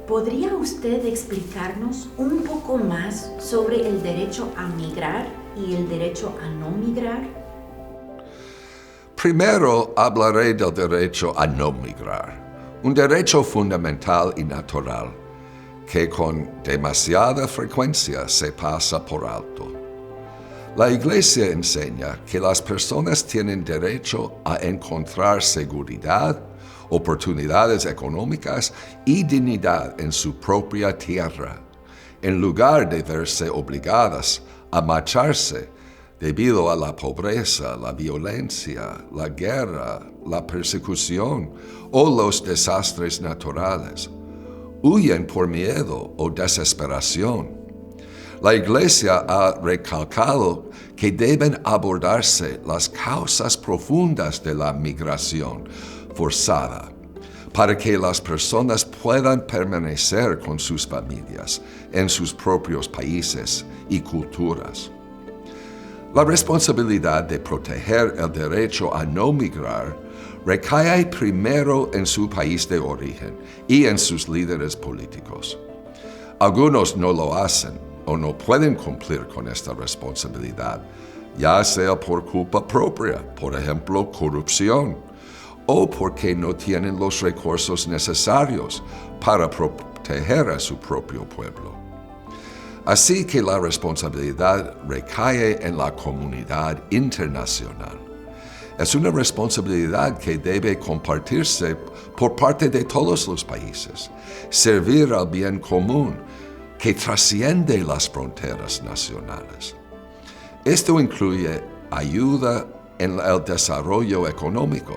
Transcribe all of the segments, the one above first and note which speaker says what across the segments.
Speaker 1: ¿Podría usted explicarnos un poco más sobre el derecho a migrar y el derecho a no migrar?
Speaker 2: Primero hablaré del derecho a no migrar, un derecho fundamental y natural que con demasiada frecuencia se pasa por alto. La Iglesia enseña que las personas tienen derecho a encontrar seguridad, oportunidades económicas y dignidad en su propia tierra, en lugar de verse obligadas a marcharse debido a la pobreza, la violencia, la guerra, la persecución o los desastres naturales. Huyen por miedo o desesperación. La Iglesia ha recalcado que deben abordarse las causas profundas de la migración forzada para que las personas puedan permanecer con sus familias en sus propios países y culturas. La responsabilidad de proteger el derecho a no migrar recae primero en su país de origen y en sus líderes políticos. Algunos no lo hacen o no pueden cumplir con esta responsabilidad, ya sea por culpa propia, por ejemplo, corrupción, o porque no tienen los recursos necesarios para proteger a su propio pueblo. Así que la responsabilidad recae en la comunidad internacional. Es una responsabilidad que debe compartirse por parte de todos los países, servir al bien común que trasciende las fronteras nacionales. Esto incluye ayuda en el desarrollo económico,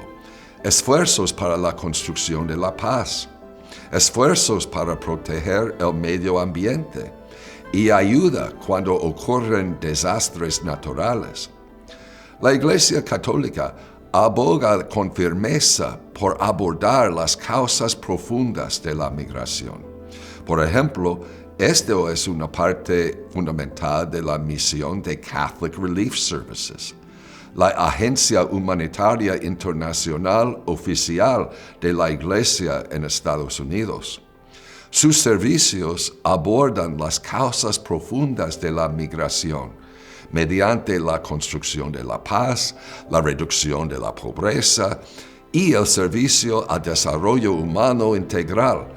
Speaker 2: esfuerzos para la construcción de la paz, esfuerzos para proteger el medio ambiente y ayuda cuando ocurren desastres naturales. La Iglesia Católica aboga con firmeza por abordar las causas profundas de la migración. Por ejemplo, esto es una parte fundamental de la misión de Catholic Relief Services, la agencia humanitaria internacional oficial de la Iglesia en Estados Unidos. Sus servicios abordan las causas profundas de la migración mediante la construcción de la paz, la reducción de la pobreza y el servicio al desarrollo humano integral,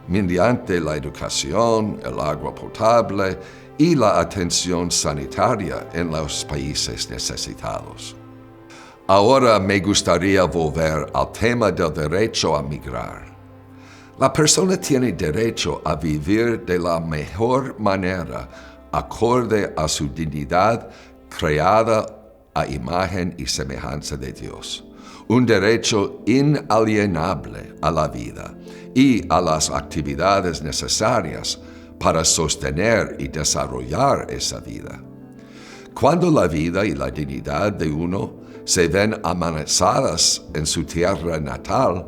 Speaker 2: mediante la educación, el agua potable y la atención sanitaria en los países necesitados. Ahora me gustaría volver al tema del derecho a migrar. La persona tiene derecho a vivir de la mejor manera, acorde a su dignidad creada a imagen y semejanza de Dios. Un derecho inalienable a la vida y a las actividades necesarias para sostener y desarrollar esa vida. Cuando la vida y la dignidad de uno se ven amenazadas en su tierra natal,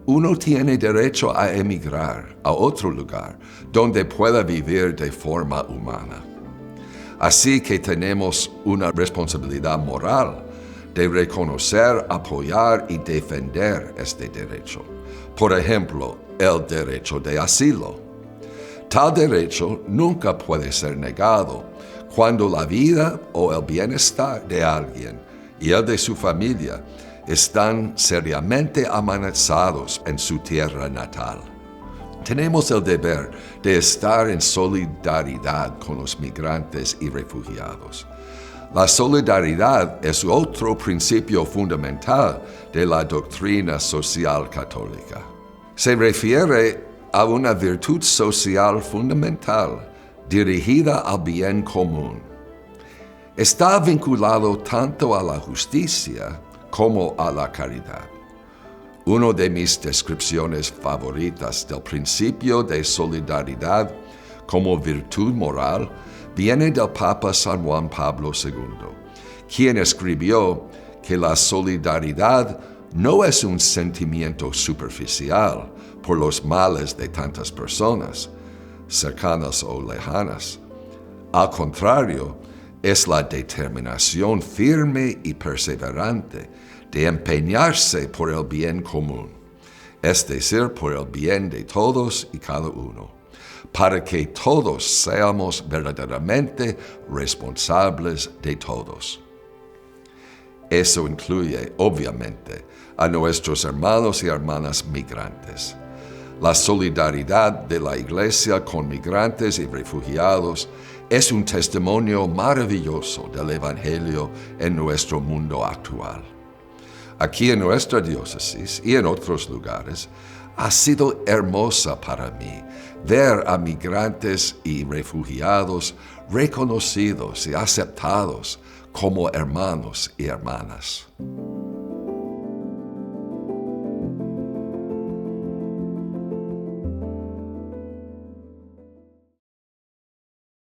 Speaker 2: uno tiene derecho a emigrar a otro lugar donde pueda vivir de forma humana. Así que tenemos una responsabilidad moral de reconocer, apoyar y defender este derecho. Por ejemplo, el derecho de asilo. Tal derecho nunca puede ser negado cuando la vida o el bienestar de alguien y el de su familia están seriamente amenazados en su tierra natal. Tenemos el deber de estar en solidaridad con los migrantes y refugiados. La solidaridad es otro principio fundamental de la doctrina social católica. Se refiere a una virtud social fundamental dirigida al bien común. Está vinculado tanto a la justicia como a la caridad. Una de mis descripciones favoritas del principio de solidaridad como virtud moral viene del Papa San Juan Pablo II, quien escribió que la solidaridad no es un sentimiento superficial por los males de tantas personas, cercanas o lejanas. Al contrario, es la determinación firme y perseverante de empeñarse por el bien común. es decir, por el bien de todos y cada uno, para que todos seamos verdaderamente responsables de todos. Eso incluye, obviamente, a nuestros hermanos y hermanas migrantes. La solidaridad de la Iglesia con migrantes y refugiados es un testimonio maravilloso del Evangelio en nuestro mundo actual. Aquí en nuestra diócesis y en otros lugares, ha sido hermosa para mí ver a migrantes y refugiados reconocidos y aceptados como hermanos y hermanas.